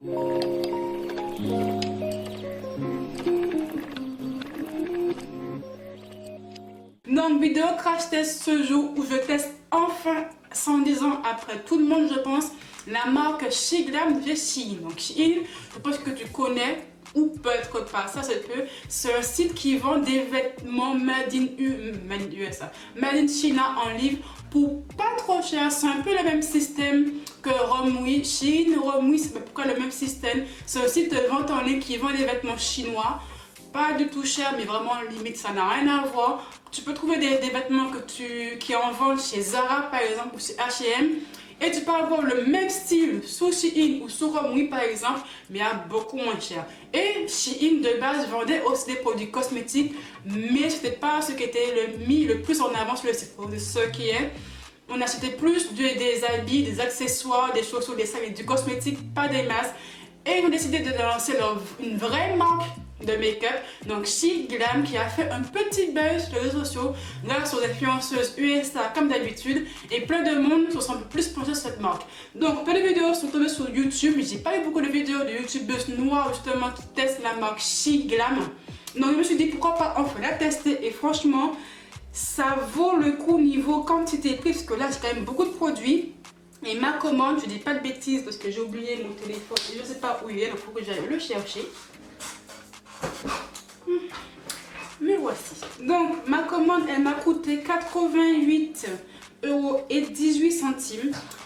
Donc vidéo crash test ce jour où je teste enfin 110 ans après tout le monde je pense la marque Shiglam de Shein. Donc Shein, je pense que tu connais ou peut-être pas, ça c'est peu. C'est un site qui vend des vêtements made in China en livre pour pas trop cher. C'est un peu le même système que Romwe. Shein, Romwe, c'est pourquoi le même système. C'est un site de vente en ligne qui vend des vêtements chinois. Pas du tout cher, mais vraiment limite, ça n'a rien à voir. Tu peux trouver des vêtements qui en vendent chez Zara par exemple ou chez H&M. Et tu peux avoir le même style sur Shein ou sur Romwe par exemple, mais à beaucoup moins cher. Et Shein de base vendait aussi des produits cosmétiques, mais ce n'était pas ce qui était mis le plus en avant sur le site. Ce qui est, on achetait plus des habits, des accessoires, des chaussures, des sacs, du cosmétique, pas des masques. Et ils ont décidé de lancer une vraie marque de make-up, donc Shiglam, qui a fait un petit buzz sur les réseaux sociaux grâce aux influenceuses USA comme d'habitude, et plein de monde se sont un peu plus penchés sur cette marque. Donc plein de vidéos sont tombées sur YouTube, mais j'ai pas eu beaucoup de vidéos de youtubeuses noires justement qui testent la marque Shiglam. Donc je me suis dit pourquoi pas enfin la tester, et franchement ça vaut le coup niveau quantité-prix, parce que là j'ai quand même beaucoup de produits. Et ma commande, je dis pas de bêtises parce que j'ai oublié mon téléphone et je sais pas où il est, donc il faut que j'aille le chercher. Mais voici. Donc ma commande, elle m'a coûté 88,18 €.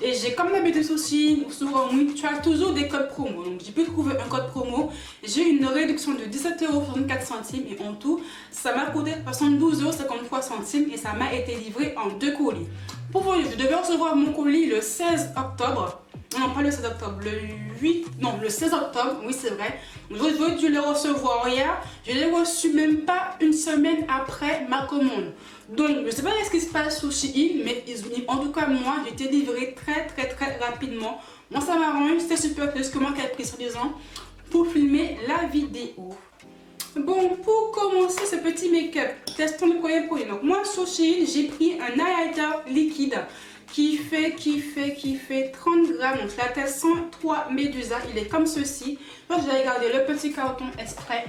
Et j'ai comme d'habitude sur Shein ou sur Romwe, tu as toujours des codes promo. Donc j'ai pu trouver un code promo. J'ai une réduction de 17,64 € et en tout, ça m'a coûté 72,53 € et ça m'a été livré en 2 colis. Pour vous, je devais recevoir mon colis le 16 octobre. Non, pas le 16 octobre, le 16 octobre, oui c'est vrai. J'aurais dû le recevoir hier. Je l'ai reçu même pas une semaine après ma commande. Donc, je sais pas ce qui se passe sur Shein, mais en tout cas, moi, j'ai été livré très rapidement. Moi, ça m'arrange, c'était super plus que moi qui ai pris soi-disant pour filmer la vidéo. Bon, pour commencer ce petit make-up, testons le premier produit. Donc, moi, sur Shein, j'ai pris un highlighter liquide qui fait 30 grammes. Donc, la tête 103 Medusa. Il est comme ceci. Moi, j'ai regardé le petit carton exprès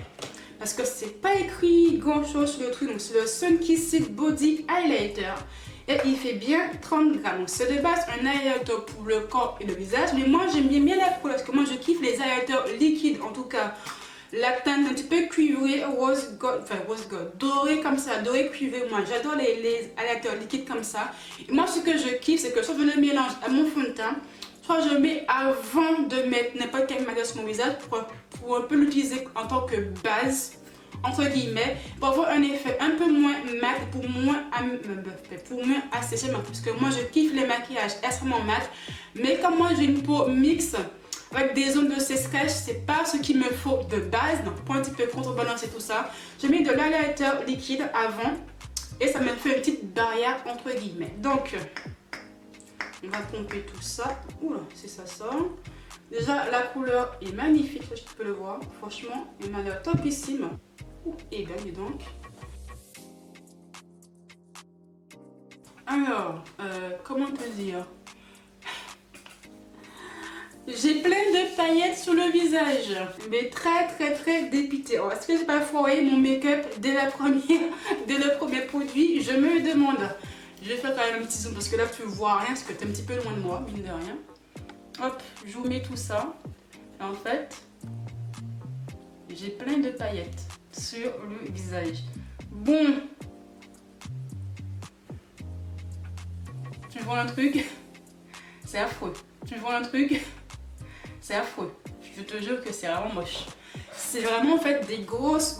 parce que c'est pas écrit grand chose sur le truc. Donc, c'est le Sunkissed Body Highlighter. Et il fait bien 30 grammes. Donc, c'est de base un highlighter pour le corps et le visage. Mais moi, j'aime bien la couleur parce que moi, je kiffe les highlighters liquides. En tout cas, la teinte un petit peu cuivrée, rose gold, doré comme ça, doré cuivré. Moi j'adore les highlighters liquides comme ça. Et moi ce que je kiffe, c'est que soit je le mélange à mon fond de teint, soit je mets avant de mettre n'importe quelle matière sur mon visage pour un peu l'utiliser en tant que base, entre guillemets, pour avoir un effet un peu moins mat, pour moins assécher ma peau. Parce que moi je kiffe les maquillages extrêmement mat, mais comme moi j'ai une peau mixte, avec des zones de sécheresse, c'est pas ce qu'il me faut de base. Donc pour un petit peu contrebalancer tout ça, j'ai mis de l'highlighter liquide avant et ça me fait une petite barrière entre guillemets. Donc on va pomper tout ça. Oula, si ça sort. Déjà la couleur est magnifique, je sais pas si tu peux le voir. Franchement, elle m'a l'air topissime. Et bien dis donc. Alors, comment te dire? J'ai plein de paillettes sur le visage, mais très dépité. Oh, est-ce que j'ai pas foiré mon make-up dès le premier produit? Je me demande. Je vais faire quand même un petit zoom parce que là tu vois rien, parce que tu es un petit peu loin de moi, mine de rien. Hop, je vous mets tout ça. Et en fait, j'ai plein de paillettes sur le visage. Bon, tu vois un truc? C'est affreux. Tu vois un truc? C'est affreux. Je te jure que c'est vraiment moche. C'est vraiment en fait des grosses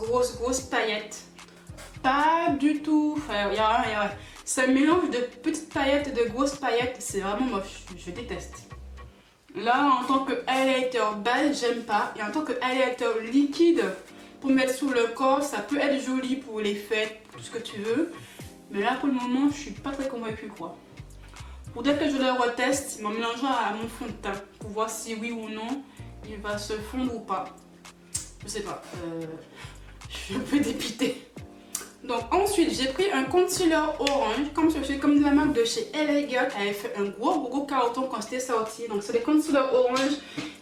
paillettes. Pas du tout. Enfin, c'est un mélange de petites paillettes et de grosses paillettes. C'est vraiment moche. Je déteste. Là, en tant que highlighter base, j'aime pas. Et en tant que highlighter liquide, pour mettre sous le corps, ça peut être joli pour les fêtes, tout ce que tu veux. Mais là, pour le moment, je suis pas très convaincue, quoi. Faudrait que je le reteste en mélangeant à mon fond de teint pour voir si oui ou non il va se fondre ou pas. Je sais pas. Je suis un peu dépitée. Donc ensuite j'ai pris un concealer orange comme ceci, comme de la marque de chez LA Girl. Elle avait fait un gros carton quand c'était sorti. Donc c'est des concealers orange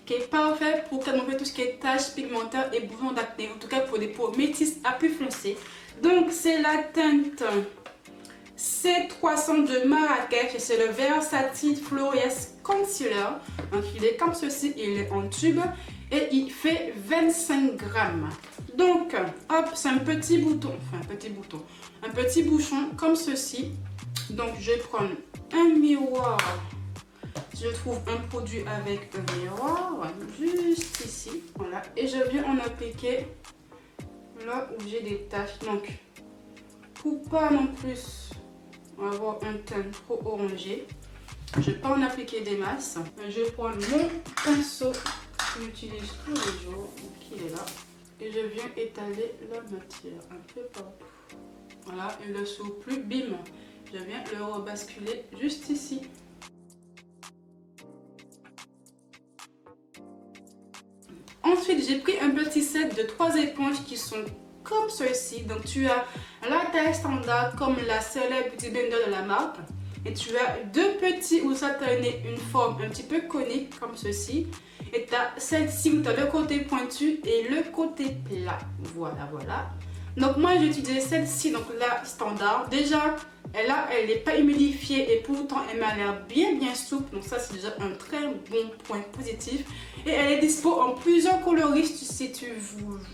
qui est parfait pour calmer tout ce qui est taches pigmentaires et boutons d'acné, en tout cas pour des peaux métisses à plus foncées. Donc c'est la teinte C300 de Marrakech et c'est le Versatile Flawless Concealer. Donc il est comme ceci, il est en tube et il fait 25 grammes. Donc hop, c'est un petit bouton, un petit bouchon comme ceci. Donc je vais prendre un miroir. Je trouve un produit avec un miroir, juste ici, voilà, et je viens en appliquer là où j'ai des taches. Donc, pour pas non plus avoir un teint trop orangé, je vais pas en appliquer des masses. Je vais prendre mon pinceau que j'utilise tous les jours, qui est là, et je viens étaler la matière un peu partout. Voilà, et le surplus, bim, je viens le rebasculer juste ici. Ensuite, j'ai pris un petit set de 3 éponges qui sont comme ceci. Donc, tu as la taille standard comme la célèbre Beauty Blender de la marque. Et tu as 2 petits où ça t'a une forme un petit peu conique comme ceci. Et tu as celle-ci où tu as le côté pointu et le côté plat. Voilà, voilà. Donc, moi, j'ai utilisé celle-ci, donc la standard. Déjà, elle n'est pas humidifiée et pourtant elle m'a l'air bien souple. Donc ça c'est déjà un très bon point positif. Et elle est dispo en plusieurs coloris si tu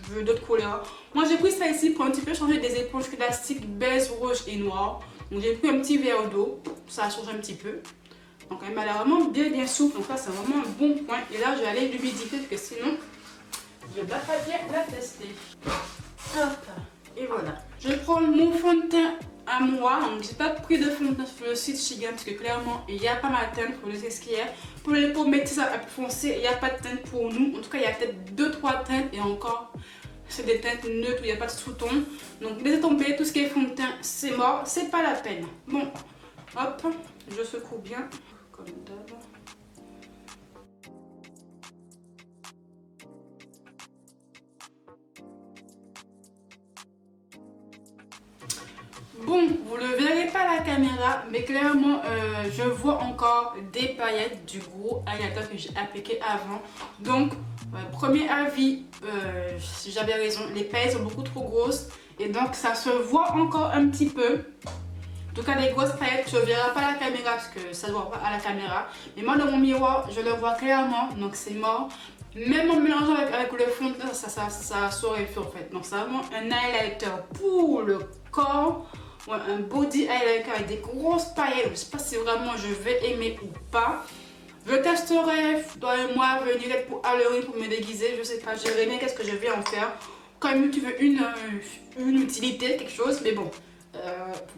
veux d'autres couleurs. Moi j'ai pris ça ici pour un petit peu changer des éponges classiques beige, rouge et noir. Donc j'ai pris un petit verre d'eau, ça change un petit peu. Donc elle m'a l'air vraiment bien souple. Donc ça c'est vraiment un bon point. Et là je vais aller l'humidifier parce que sinon je ne vais pas bien la tester. Hop. Et voilà. Je prends mon fond de teint à moi, donc j'ai pas pris de fond de teint sur le site Shigam parce que clairement il n'y a pas ma teinte pour le ce qu'il y a. Pour les peaux métisses à plus foncées, il n'y a pas de teinte pour nous. En tout cas, il y a peut-être 2-3 teintes et encore, c'est des teintes neutres où il n'y a pas de sous-ton. Donc laissez tomber, tout ce qui est fond de teint, c'est mort, c'est pas la peine. Bon, hop, je secoue bien, comme d'hab. Bon, vous ne le verrez pas à la caméra, mais clairement, je vois encore des paillettes du gros highlighter que j'ai appliqué avant. Donc, premier avis, j'avais raison, les paillettes sont beaucoup trop grosses et donc ça se voit encore un petit peu. En tout cas, les grosses paillettes, tu ne verras pas à la caméra parce que ça ne se voit pas à la caméra. Mais moi, dans mon miroir, je le vois clairement, donc c'est mort. Même en mélangeant avec le fond de teint, ça saurait fait en fait. Donc, c'est vraiment un highlighter pour le corps. Ouais, un body highlighter avec des grosses paillettes. Je ne sais pas si vraiment je vais aimer ou pas. Je testerai dans un mois à venir pour Halloween pour me déguiser. Je sais pas, je verrai bien qu'est-ce que je vais en faire. Quand même, tu veux une utilité, quelque chose. Mais bon,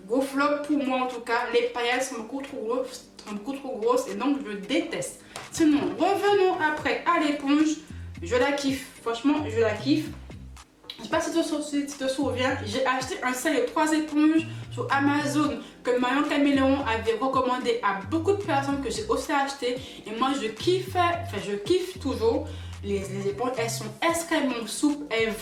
gros flop pour moi en tout cas. Les paillettes sont beaucoup trop grosses et donc je déteste. Sinon, revenons après à l'éponge. Je la kiffe. Franchement, je la kiffe. Je ne sais pas si tu te souviens, j'ai acheté un set de 3 éponges sur Amazon que Marion Caméléon avait recommandé à beaucoup de personnes, que j'ai aussi acheté. Et moi je kiffe toujours les éponges. Elles sont extrêmement souples, elles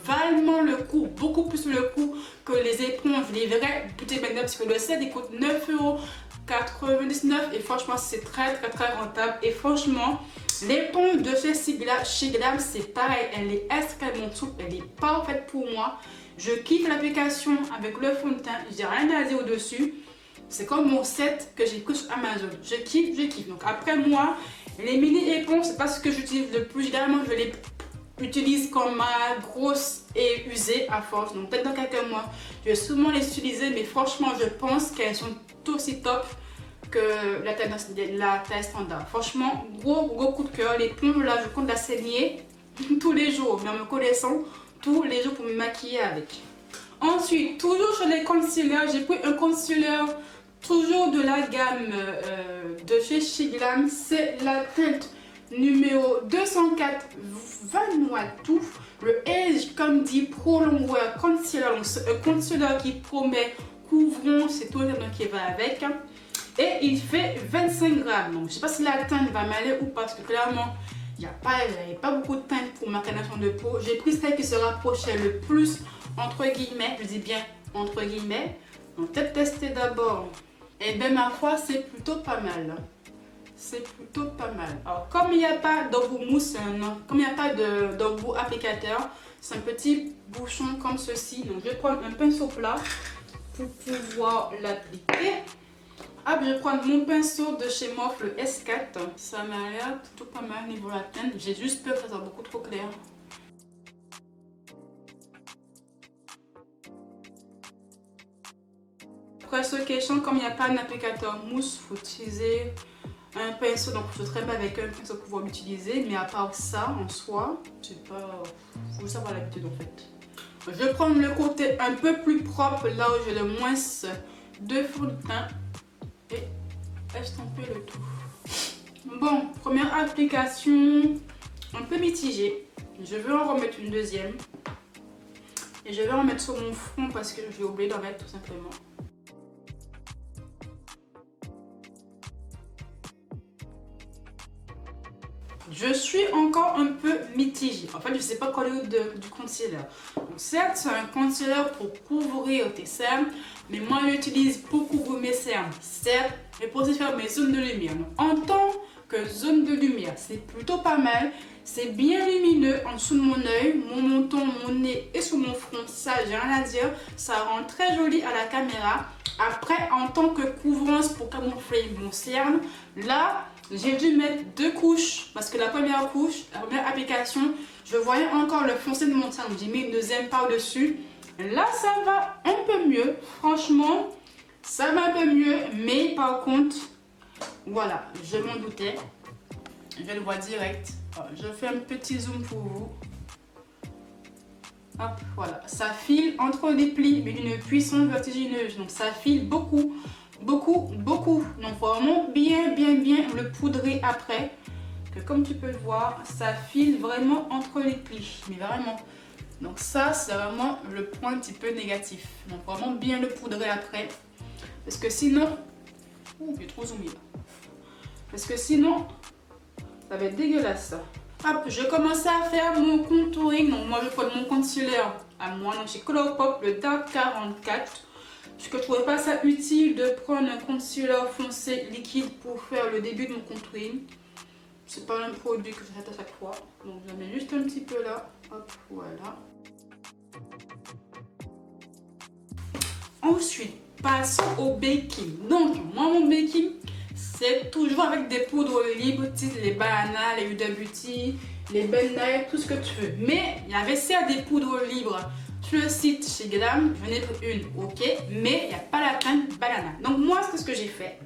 valent le coup, beaucoup plus le coup que les éponges, les vrais Beauty Blender, parce que le set il coûte 9,99 € et franchement c'est très rentable. Et franchement, l'éponge de chez Shiglam, c'est pareil, elle est extrêmement souple, elle est parfaite pour moi. Je kiffe l'application avec le fond de teint, j'ai rien à dire au-dessus. C'est comme mon set que j'ai pris sur Amazon. Je kiffe. Donc après moi, les mini éponges, c'est pas ce que j'utilise le plus. Généralement, je les utilise comme ma grosse et usée à force. Donc peut-être dans quelques mois, je vais souvent les utiliser, mais franchement, je pense qu'elles sont aussi top que la taille standard. Franchement, gros coup de cœur. L'éponge là, je compte la saigner tous les jours, mais en me connaissant, tous les jours pour me maquiller avec. Ensuite, toujours sur les concealers, j'ai pris un concealer toujours de la gamme de chez Shiglam. C'est la teinte numéro 204 Vanuatu, le Age Candy Pro Longwear Concealer. C'est un concealer qui promet couvrant, c'est tout le temps qui va avec. Et il fait 25 grammes. Donc je ne sais pas si la teinte va m'aller ou pas, parce que clairement il n'y a pas beaucoup de teinte pour ma carnation de peau. J'ai pris celle qui se rapprochait le plus, entre guillemets, je dis bien entre guillemets. Donc peut-être tester d'abord. Et bien ma foi, c'est plutôt pas mal. c'est plutôt pas mal. Alors, comme il n'y a pas d'embout mousse, comme il n'y a pas d'embout applicateur, c'est un petit bouchon comme ceci. Donc, je vais prendre un pinceau plat pour pouvoir l'appliquer. Hop, je vais prendre mon pinceau de chez Morphe, le S4. Ça m'a l'air plutôt pas mal niveau la teinte. J'ai juste peur que ça soit beaucoup trop clair. Après ce question, comme il n'y a pas d'applicateur mousse, il faut utiliser un pinceau. Donc je traîne avec un pinceau pour pouvoir l'utiliser. Mais à part ça, en soi, c'est pas... faut juste avoir l'habitude en fait. Je vais prendre le côté un peu plus propre, là où j'ai le moins de fond de teint. Et estomper le tout. Bon, première application un peu mitigée. Je vais en remettre une deuxième. Et je vais en mettre sur mon front parce que j'ai oublié d'en mettre tout simplement. Je suis encore un peu mitigée. En fait, je ne sais pas quoi dire du concealer. Donc, certes, c'est un concealer pour couvrir tes cernes, mais moi, j'utilise pour couvrir mes cernes. Certes, et pour aussi faire mes zones de lumière. Donc, en tant que zone de lumière, c'est plutôt pas mal. C'est bien lumineux en dessous de mon œil, mon menton, mon nez et sous mon front. Ça, j'ai rien à dire. Ça rend très joli à la caméra. Après, en tant que couvrance pour camoufler mon cerne, là, j'ai dû mettre 2 couches parce que la première couche, la première application, je voyais encore le foncé de mon teint. J'ai mis une deuxième par-dessus. Là, ça va un peu mieux. Franchement, ça va un peu mieux. Mais par contre, voilà, je m'en doutais. Je le vois direct. Je fais un petit zoom pour vous. Hop, voilà. Ça file entre les plis, mais d'une puissance vertigineuse. Donc, ça file beaucoup. Beaucoup. Donc vraiment bien le poudrer après. Que comme tu peux le voir, ça file vraiment entre les plis. Mais vraiment. Donc ça, c'est vraiment le point un petit peu négatif. Donc vraiment bien le poudrer après. Parce que sinon... Ouh, j'ai trop zoomé là. Parce que sinon, ça va être dégueulasse. Hop, je commençais à faire mon contouring. Donc moi, je prends mon concealer à moi. Donc chez Colourpop, le Dark 44. Parce que je ne trouvais pas ça utile de prendre un concealer foncé liquide pour faire le début de mon contouring. C'est pas un produit que j'achète à chaque fois. Donc j'en mets juste un petit peu là. Hop, voilà. Ensuite, passons au baking. Donc, moi, mon baking, c'est toujours avec des poudres libres, type les Banana, les Huda Beauty, les Ben Nye, tout ce que tu veux. Mais il y avait certes des poudres libres. Sur le site chez Glam, j'en ai pris une, ok, mais il n'y a pas la teinte banana. Donc moi, c'est ce que j'ai fait.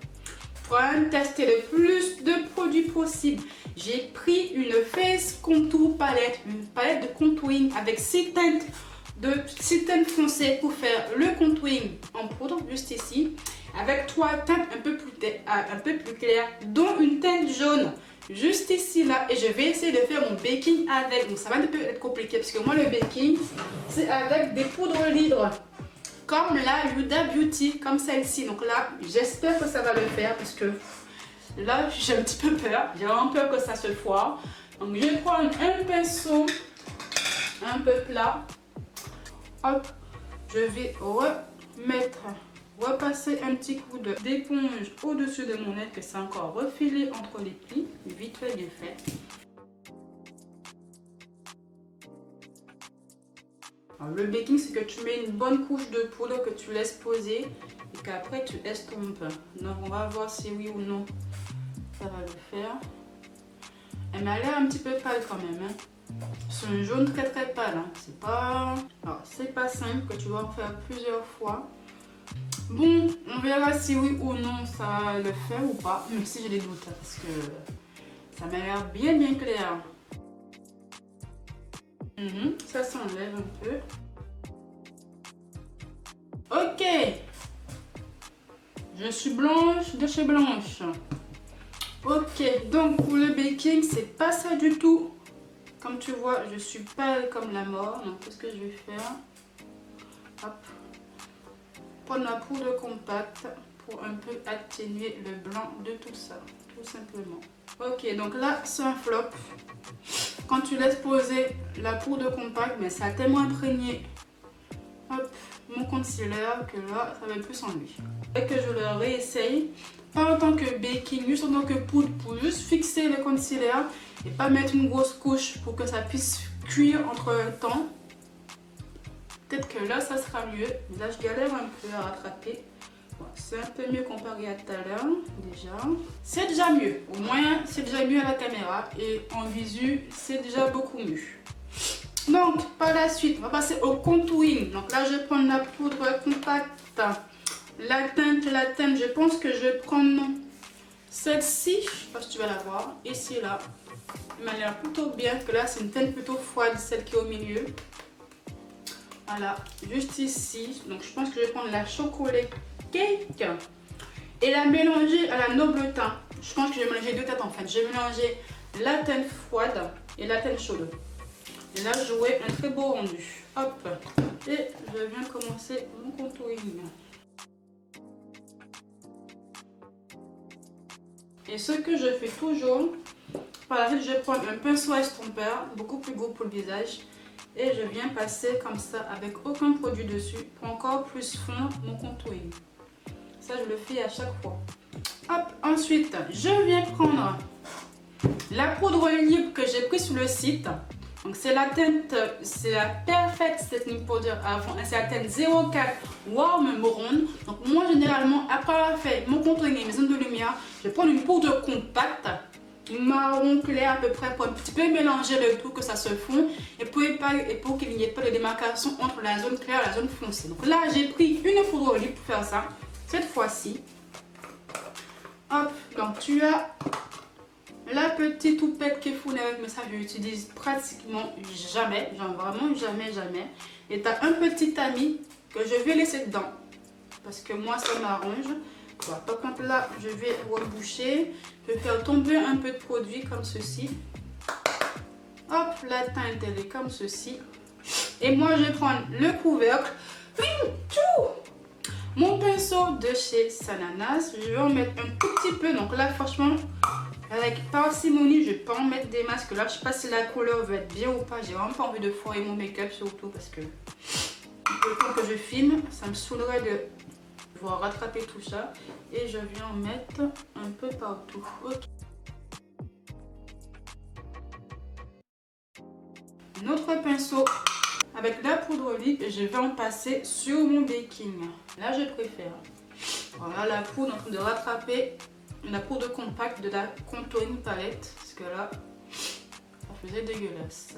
Pour tester le plus de produits possible, j'ai pris une Face Contour palette, une palette de contouring avec 6 teintes foncées pour faire le contouring en poudre, juste ici, avec 3 teintes un peu plus claires, dont une teinte jaune. Juste ici là, et je vais essayer de faire mon baking avec. Donc ça va un peu être compliqué parce que moi le baking c'est avec des poudres libres comme la Huda Beauty, comme celle-ci. Donc là j'espère que ça va le faire parce que là j'ai un petit peu peur, j'ai vraiment peur que ça se foire. Donc je vais prendre un pinceau un peu plat. Hop, je vais repasser un petit coup d'éponge au-dessus de mon nez que c'est encore refilé entre les plis. Vite fait, bien fait. Alors, le baking, c'est que tu mets une bonne couche de poudre que tu laisses poser et qu'après tu estompes. Donc on va voir si oui ou non ça va le faire. Elle m'a l'air un petit peu pâle quand même. C'est un jaune très pâle. C'est pas... Alors, c'est pas simple que tu vas en faire plusieurs fois. Bon, on verra si oui ou non ça va le faire ou pas, même si j'ai des doutes parce que ça m'a l'air bien clair. Ça s'enlève un peu. Ok, je suis blanche de chez Blanche. Ok, donc pour le baking, c'est pas ça du tout. Comme tu vois, je suis pâle comme la mort. Donc qu'est-ce que je vais faire? Hop. Prendre la poudre compacte pour un peu atténuer le blanc de tout ça, tout simplement. Ok, donc là c'est un flop. Quand tu laisses poser la poudre compacte, mais ça a tellement imprégné mon concealer que là ça va plus en lui. Et que je le réessaye pas en tant que baking, juste en tant que poudre pour juste fixer le concealer et pas mettre une grosse couche pour que ça puisse cuire entre le temps. Peut-être que là ça sera mieux, mais là je galère un peu à rattraper. Bon, c'est un peu mieux comparé à tout à l'heure déjà. C'est déjà mieux, au moins c'est déjà mieux à la caméra et en visu c'est déjà beaucoup mieux. Donc par la suite on va passer au contouring. Donc là je vais prendre la poudre compacte. La teinte, je pense que je vais prendre celle-ci, je ne sais pas si tu vas la voir, ici là. Elle m'a l'air plutôt bien, que là c'est une teinte plutôt froide, celle qui est au milieu. Voilà, juste ici. Donc je pense que je vais prendre la chocolat cake et la mélanger à la noble teint. Je pense que je vais mélanger deux teintes en fait. Je vais mélanger la teinte froide et la teinte chaude. Et là j'aurai un très beau rendu. Hop, et je viens commencer mon contouring. Et ce que je fais toujours, par la suite je vais prendre un pinceau estompeur, beaucoup plus gros pour le visage. Et je viens passer comme ça avec aucun produit dessus pour encore plus fondre mon contouring. Ça je le fais à chaque fois. Hop, ensuite je viens prendre la poudre libre que j'ai prise sur le site. Donc c'est la teinte, c'est la Perfect Setting Powder avant, c'est la teinte 04 Warm Brown. Donc moi généralement après avoir fait mon contouring et mes zones de lumière, je vais prendre une poudre compacte, marron clair à peu près pour un petit peu mélanger le tout, que ça se fond et pour qu'il n'y ait pas de démarcation entre la zone claire et la zone foncée. Donc là j'ai pris une poudre libre pour faire ça, cette fois-ci. Hop, donc tu as la petite houppette qui est fournie avec, mais ça je l'utilise pratiquement jamais, genre vraiment jamais. Et tu as un petit tamis que je vais laisser dedans parce que moi ça m'arrange. Voilà, par contre là je vais reboucher, je vais faire tomber un peu de produit comme ceci. Hop, la teinte elle est comme ceci. Et moi je vais prendre le couvercle, mon pinceau de chez Sananas, je vais en mettre un tout petit peu. Donc là franchement avec parcimonie, je vais pas en mettre des masques. Là je sais pas si la couleur va être bien ou pas, j'ai vraiment pas envie de foirer mon make-up, surtout parce que le temps que je filme ça me saoulerait de devoir rattraper tout ça. Et je viens en mettre un peu partout. Okay. Un autre pinceau avec la poudre libre et je vais en passer sur mon baking. Là je préfère. Voilà la poudre en train de rattraper la poudre compacte de la contouring palette. Parce que là ça faisait dégueulasse.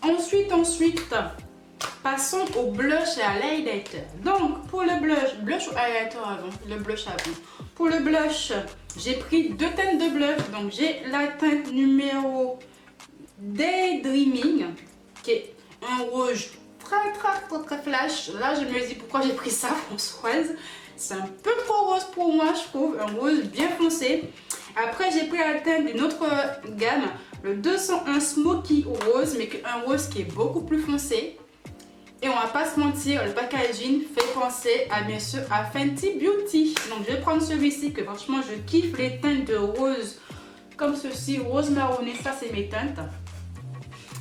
Ensuite, passons au blush et à l'highlighter. Donc pour le blush ou highlighter avant, le blush avant. Pour le blush, j'ai pris deux teintes de blush. Donc j'ai la teinte numéro Daydreaming qui est un rouge très flash. Là je me dis pourquoi j'ai pris ça, Françoise. C'est un peu trop rose pour moi, je trouve, un rose bien foncé. Après j'ai pris la teinte d'une autre gamme, le 201 Smoky Rose, mais un rose qui est beaucoup plus foncé. Et on va pas se mentir, le packaging fait penser à bien sûr à Fenty Beauty. Donc je vais prendre celui-ci que franchement je kiffe les teintes de rose comme ceci, rose marronné, ça c'est mes teintes.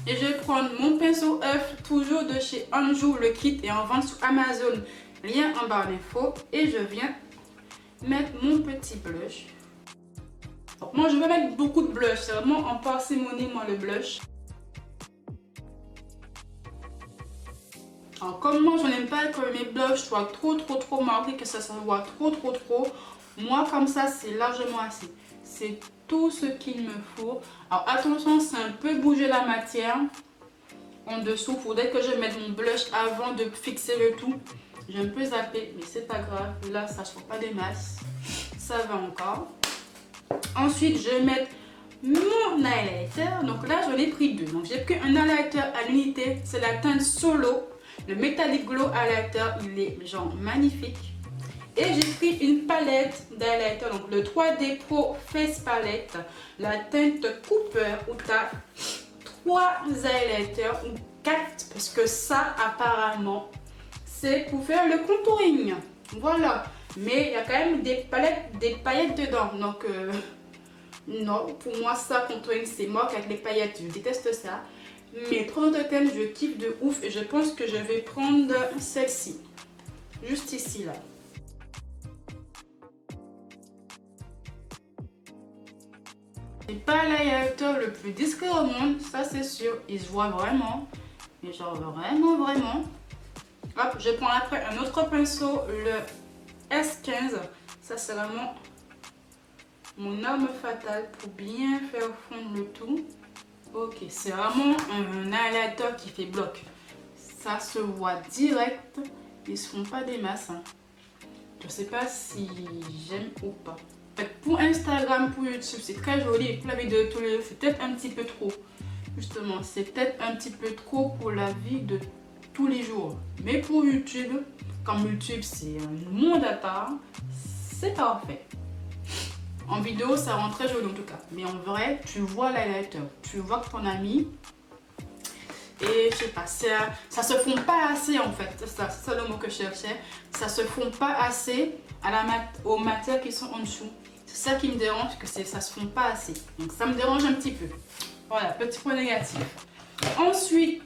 Et je vais prendre mon pinceau œuf, toujours de chez Anjou, le kit est en vente sur Amazon, lien en barre d'infos. Et je viens mettre mon petit blush. Donc moi je vais mettre beaucoup de blush, c'est vraiment en parcimonie moi le blush. Alors comme moi je n'aime pas que mes blushs soient trop marqués, que ça se voit trop. Moi comme ça c'est largement assez. C'est tout ce qu'il me faut. Alors attention, c'est un peu bouger la matière en dessous. Il faudrait que je mette mon blush avant de fixer le tout. J'ai un peu zappé, mais c'est pas grave. Là ça ne se voit pas des masses. Ça va encore. Ensuite je vais mettre mon highlighter. Donc là j'en ai pris deux. Donc j'ai pris un highlighter à l'unité. C'est la teinte Solo. Le Metallic Glow Highlighter, il est genre magnifique. Et j'ai pris une palette d'highlighter, donc le 3D Pro Face Palette, la teinte Cooper, où tu as 3 highlighters ou 4, parce que ça apparemment c'est pour faire le contouring. Voilà, mais il y a quand même des paillettes dedans, donc non, pour moi ça contouring c'est mort avec les paillettes, je déteste ça. Mais 3 autres teintes je kiffe de ouf et je pense que je vais prendre celle-ci, juste ici là. C'est pas l'highlighter le plus discret au monde, ça c'est sûr. Il se voit vraiment. Mais genre vraiment. Hop, je prends après un autre pinceau, le S15. Ça c'est vraiment mon arme fatale pour bien faire fondre le tout. Ok, c'est vraiment un highlighter qui fait bloc. Ça se voit direct. Ils se font pas des masses. Hein. Je sais pas si j'aime ou pas. En fait, pour Instagram, pour YouTube, c'est très joli. Et pour la vidéo de tous les jours, c'est peut-être un petit peu trop. Justement, c'est peut-être un petit peu trop pour la vie de tous les jours. Mais pour YouTube, comme YouTube, c'est un monde à part, c'est parfait. En vidéo, ça rend très joli en tout cas. Mais en vrai, tu vois l'highlighter. Tu vois que ton ami. Et je sais pas, ça se fond pas assez en fait. C'est ça le mot que je cherchais. Ça se fond pas assez aux matières qui sont en dessous. C'est ça qui me dérange, que ça se fond pas assez. Donc ça me dérange un petit peu. Voilà, petit point négatif. Ensuite,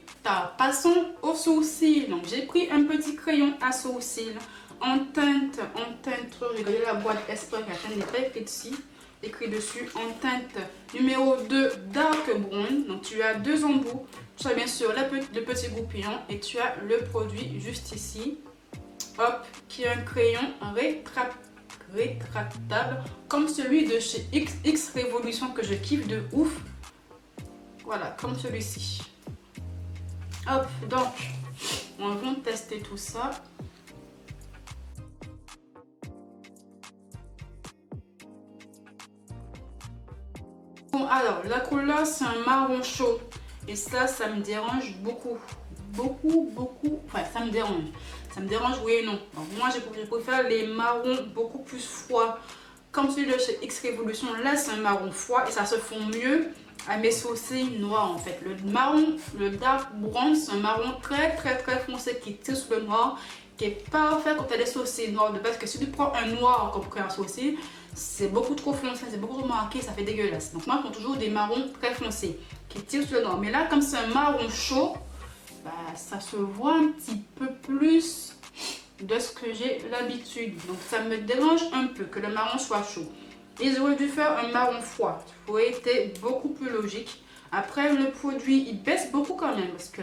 passons aux sourcils. Donc j'ai pris un petit crayon à sourcils en teinte, j'ai regardé la boîte Espoir, la teinte n'est pas écrite ici, écrit dessus, en teinte numéro 2 Dark Brown. Donc tu as deux embouts, tu as bien sûr le petit goupillon et tu as le produit juste ici, hop, qui est un crayon rétractable comme celui de chez X Révolution que je kiffe de ouf. Voilà, comme celui-ci. Hop, donc on va tester tout ça. Bon, alors la couleur c'est un marron chaud et ça me dérange beaucoup, enfin ça me dérange oui et non. Donc, moi je préfère les marrons beaucoup plus froids comme celui de chez X Révolution. Là c'est un marron froid et ça se fond mieux à mes sourcils noirs en fait. Le dark brown c'est un marron très foncé qui tire sur le noir, qui est parfait quand tu as des sourcils noirs de base, que si tu prends un noir comme un sourcil, c'est beaucoup trop foncé, c'est beaucoup trop marqué, ça fait dégueulasse. Donc moi je prends toujours des marrons très foncés qui tirent sur le noir. Mais là comme c'est un marron chaud, bah, ça se voit un petit peu plus de ce que j'ai l'habitude. Donc ça me dérange un peu que le marron soit chaud. Ils auraient dû faire un marron froid, ça aurait été beaucoup plus logique. Après le produit il baisse beaucoup quand même parce que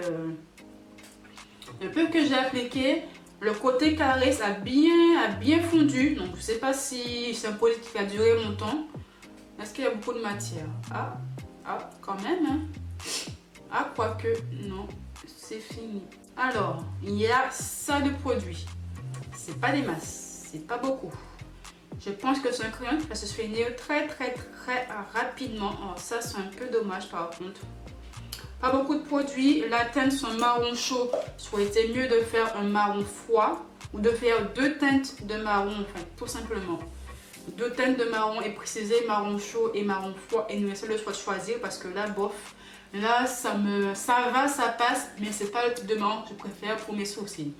le peu que j'ai appliqué, le côté carré ça a bien fondu. Donc je sais pas si c'est un produit qui va durer longtemps. Est-ce qu'il y a beaucoup de matière? Ah quand même hein. Ah quoique non, c'est fini. Alors il y a ça de produit. C'est pas des masses, c'est pas beaucoup. Je pense que c'est un crayon qui va se finir très rapidement. Alors ça c'est un peu dommage par contre. Pas beaucoup de produits. La teinte sont marron chaud. Ça aurait été mieux de faire un marron froid ou de faire deux teintes de marron, enfin tout simplement. Deux teintes de marron et préciser marron chaud et marron froid et nous laisser le choix de choisir parce que là bof. Là ça va, ça passe, mais c'est pas le type de marron que je préfère pour mes sourcils.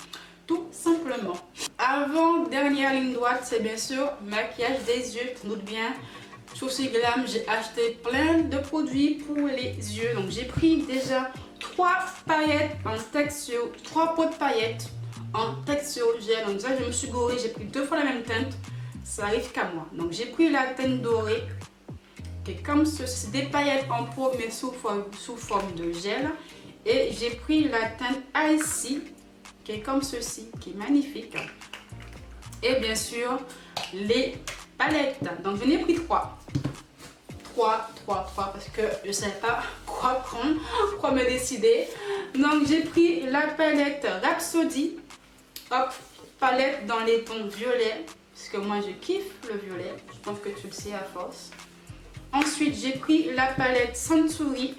Tout simplement. Avant dernière ligne droite, c'est bien sûr maquillage des yeux, tu te doutes bien. Sourcils Glam, j'ai acheté plein de produits pour les yeux. Donc j'ai pris déjà 3 paillettes en texture, 3 pots de paillettes en texture gel. Donc déjà je me suis gorée, j'ai pris 2 fois la même teinte. Ça arrive qu'à moi. Donc j'ai pris la teinte dorée qui est comme ceci, c'est des paillettes en pot mais sous forme de gel. Et j'ai pris la teinte Icy qui est comme ceci, qui est magnifique. Et bien sûr les palettes. Donc j'en ai pris 3 parce que je ne savais pas quoi prendre, quoi me décider. Donc j'ai pris la palette Rhapsody, hop, palette dans les tons violets, parce que moi je kiffe le violet, je pense que tu le sais à force. Ensuite j'ai pris la palette Century,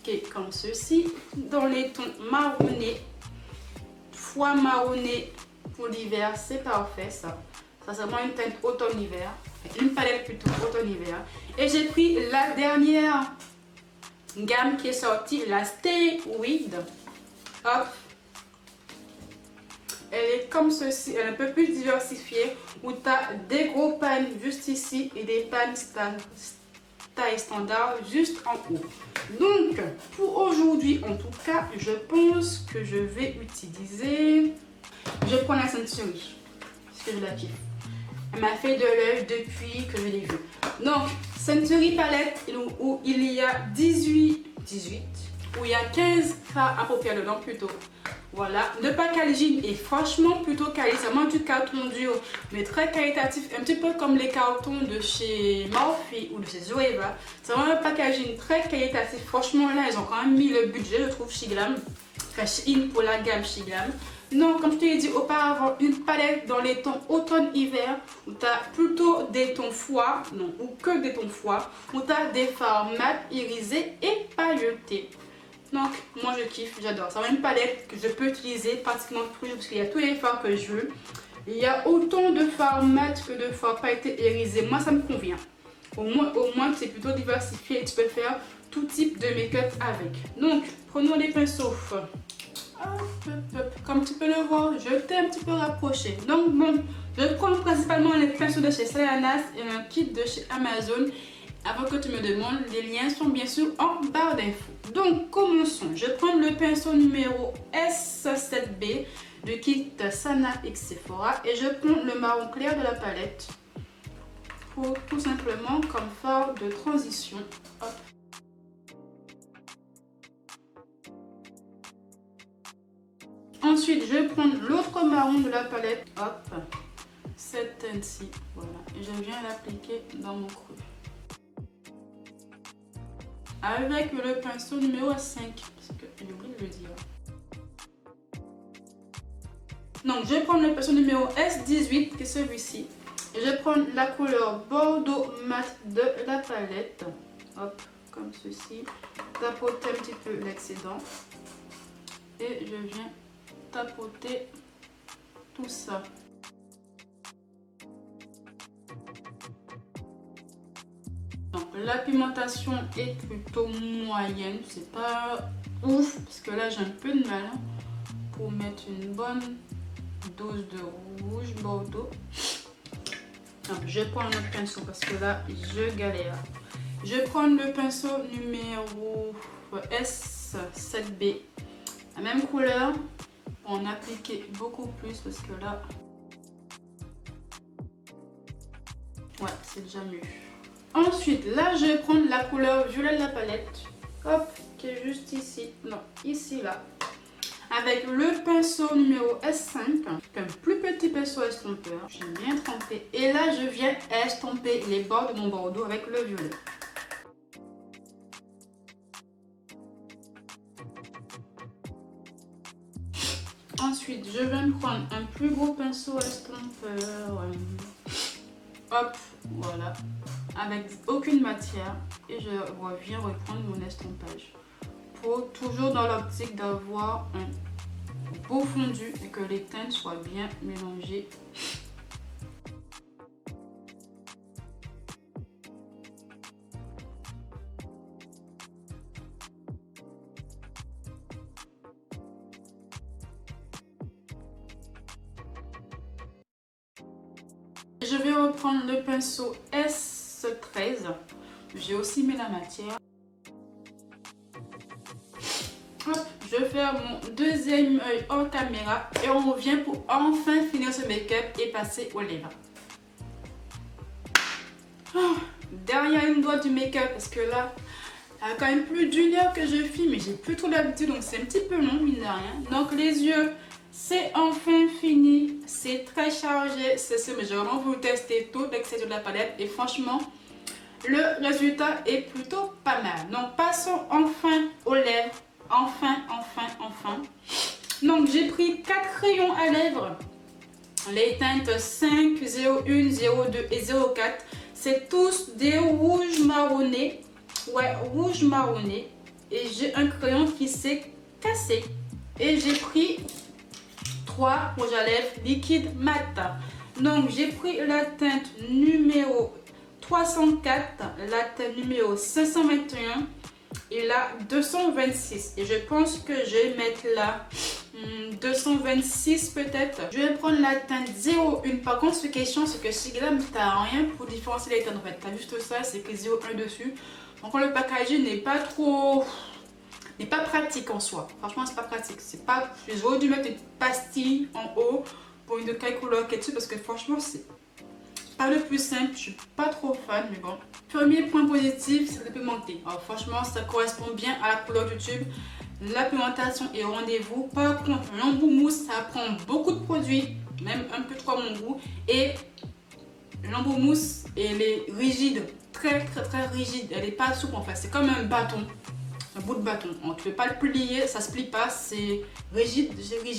qui est comme ceci, dans les tons marronnés, foie marronné pour l'hiver, c'est parfait ça. Ça c'est vraiment une teinte automne-hiver, une palette plutôt automne-hiver. Et j'ai pris la dernière gamme qui est sortie, la Stay With. Hop. Elle est comme ceci, elle est un peu plus diversifiée, où tu as des gros pannes juste ici et des pannes taille standard juste en haut. Donc pour aujourd'hui en tout cas, je pense que je vais utiliser, je prends la Century parce que je la kiffe. Elle m'a fait de l'œil depuis que je l'ai vue. Donc Century Palette où il y a 18, où il y a 15 fards appropriés dedans plutôt. Voilà, le packaging est franchement plutôt quali, c'est vraiment du carton dur, mais très qualitatif, un petit peu comme les cartons de chez Morphe ou de chez Zoeva. C'est vraiment un packaging très qualitatif, franchement là ils ont quand même mis le budget, je trouve, chez Glam, enfin chez In pour la gamme chez Glam. Non, comme je te l'ai dit auparavant, une palette dans les tons automne-hiver où tu as plutôt des tons foie, non, ou que des tons foie, où tu as des fards mat, irisés et pailletés. Donc, moi je kiffe, j'adore. C'est une palette que je peux utiliser pratiquement tous les jours parce qu'il y a tous les fards que je veux. Il y a autant de fards mat que de fards pailletés et irisés. Moi, ça me convient. Au moins c'est plutôt diversifié et tu peux faire tout type de make-up avec. Donc, prenons les pinceaux. Comme tu peux le voir, je t'ai un petit peu rapproché. Donc bon, je prends principalement les pinceaux de chez Salanas et un kit de chez Amazon. Avant que tu me demandes, les liens sont bien sûr en barre d'infos. Donc commençons. Je prends le pinceau numéro S7B du kit Sana X Sephora et je prends le marron clair de la palette pour tout simplement comme fard de transition. Hop. Ensuite, je vais prendre l'autre marron de la palette, hop, cette teinte-ci, voilà, et je viens l'appliquer dans mon creux. Avec le pinceau numéro 5, parce que j'ai oublié de le dire. Donc, je vais prendre le pinceau numéro S18, qui est celui-ci, et je vais prendre la couleur Bordeaux mat de la palette, hop, comme ceci, tapoter un petit peu l'excédent, et je viens tapoter tout ça. Donc la pigmentation est plutôt moyenne, c'est pas ouf parce que là j'ai un peu de mal pour mettre une bonne dose de rouge bordeaux. Donc, je prends un autre pinceau parce que là je galère. Je prends le pinceau numéro S7B, la même couleur. On appliquer beaucoup plus parce que là, ouais, c'est déjà mieux. Ensuite, là, je vais prendre la couleur violet de la palette, hop, qui est juste ici, non, ici, là, avec le pinceau numéro S5, un plus petit pinceau estompeur. J'ai bien trempé et là, je viens estomper les bords de mon bordeaux avec le violet. Ensuite, je vais me prendre un plus gros pinceau estompeur. Hop, voilà. Avec aucune matière. Et je reviens reprendre mon estompage. Pour toujours dans l'optique d'avoir un beau fondu et que les teintes soient bien mélangées. Je vais reprendre le pinceau S13. J'ai aussi mis la matière. Hop, je vais faire mon deuxième œil hors caméra et on revient pour enfin finir ce make-up et passer aux lèvres. Derrière une doigt du make-up parce que là, il y a quand même plus d'une heure que je filme et j'ai plus trop l'habitude donc c'est un petit peu long mine de rien. Donc les yeux, c'est enfin fini, c'est très chargé, c'est ce mais j'ai vraiment voulu tester tout l'excès de la palette et franchement le résultat est plutôt pas mal. Donc passons enfin aux lèvres, enfin. Donc j'ai pris 4 crayons à lèvres, les teintes 5, 01, 02 et 04, c'est tous des rouges marronnés, ouais rouge marronné et j'ai un crayon qui s'est cassé et j'ai pris 3 rouges à lèvres liquide mat. Donc j'ai pris la teinte numéro 304, la teinte numéro 521 et la 226. Et je pense que je vais mettre la 226 peut-être. Je vais prendre la teinte 01. Par contre, ce question, c'est que chez Glam, tu n'as rien pour différencier les teintes. En fait, tu as juste ça, c'est que 01 dessus. Donc le packaging n'est pas trop... n'est pas pratique en soi. Franchement, c'est pas pratique. C'est pas... J'aurais dû mettre une pastille en haut pour une de quelle couleur qui est dessus parce que franchement, c'est pas le plus simple, je suis pas trop fan, mais bon. Premier point positif, c'est la pigmenté. Alors franchement, ça correspond bien à la couleur du tube. La pigmentation est au rendez-vous. Par contre, l'embout mousse, ça prend beaucoup de produits, même un peu trop à mon goût. Et l'embout mousse, elle est rigide, très rigide. Elle n'est pas souple en fait, c'est comme un bâton. Un bout de bâton. Tu ne peux pas le plier, ça se plie pas, c'est rigide,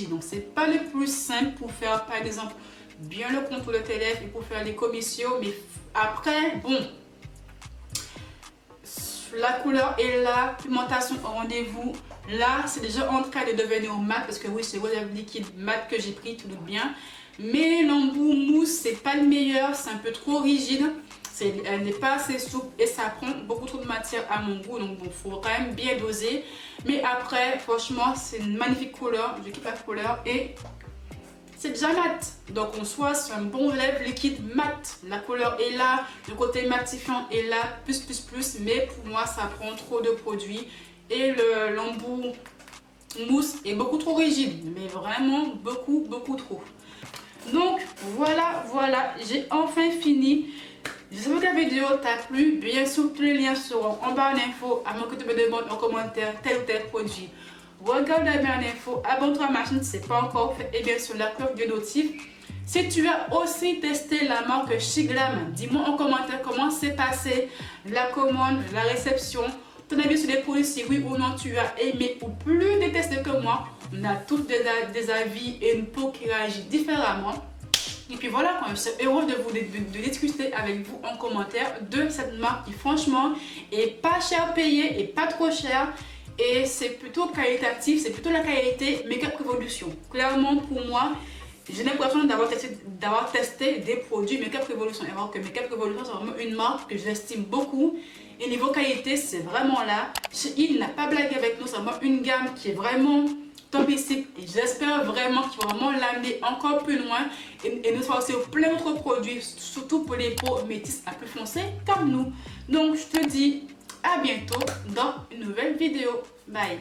Donc c'est pas le plus simple pour faire par exemple bien le contour de tes lèvres et pour faire les commissions. Mais après, bon, la couleur est là, pigmentation au rendez-vous. Là, c'est déjà en train de devenir mat parce que oui, c'est le lèvres liquide mat que j'ai pris, tout bien. Mais l'embout mousse, c'est pas le meilleur, c'est un peu trop rigide. Elle n'est pas assez souple et ça prend beaucoup trop de matière à mon goût. Donc bon, faut quand même bien doser. Mais après, franchement, c'est une magnifique couleur. Je kiffe la couleur et c'est déjà mat. Donc en soi, c'est un bon lèvre liquide mat. La couleur est là, le côté matifiant est là, plus. Mais pour moi, ça prend trop de produits. Et l'embout mousse est beaucoup trop rigide. Mais vraiment beaucoup trop. Donc voilà, j'ai enfin fini. J'espère que la vidéo t'a plu. Bien sûr, tous les liens seront en barre d'infos, à moins que tu me demandes en commentaire tel ou tel produit. Regarde la barre d'infos, abonne-toi à ma chaîne si ce n'est pas encore fait et bien sûr la cloche de notif. Si tu as aussi testé la marque Shiglam, dis-moi en commentaire comment s'est passé la commande, la réception, ton avis sur les produits, si oui ou non tu as aimé ou plus détesté que moi. On a tous des avis et une peau qui réagit différemment. Et puis voilà, je suis heureuse de discuter avec vous en commentaire de cette marque qui franchement est pas cher payée et pas trop cher. Et c'est plutôt qualitatif, c'est plutôt la qualité Make-up Revolution. Clairement pour moi, j'ai l'impression d'avoir testé des produits Make-up Revolution. Alors que Make-up Revolution c'est vraiment une marque que j'estime beaucoup. Et niveau qualité, c'est vraiment là. Il n'a pas blagué avec nous, c'est vraiment une gamme qui est vraiment topissime et j'espère vraiment qu'il va vraiment l'amener encore plus loin et nous faire aussi plein d'autres produits, surtout pour les peaux métisses à plus foncées comme nous. Donc je te dis à bientôt dans une nouvelle vidéo. Bye.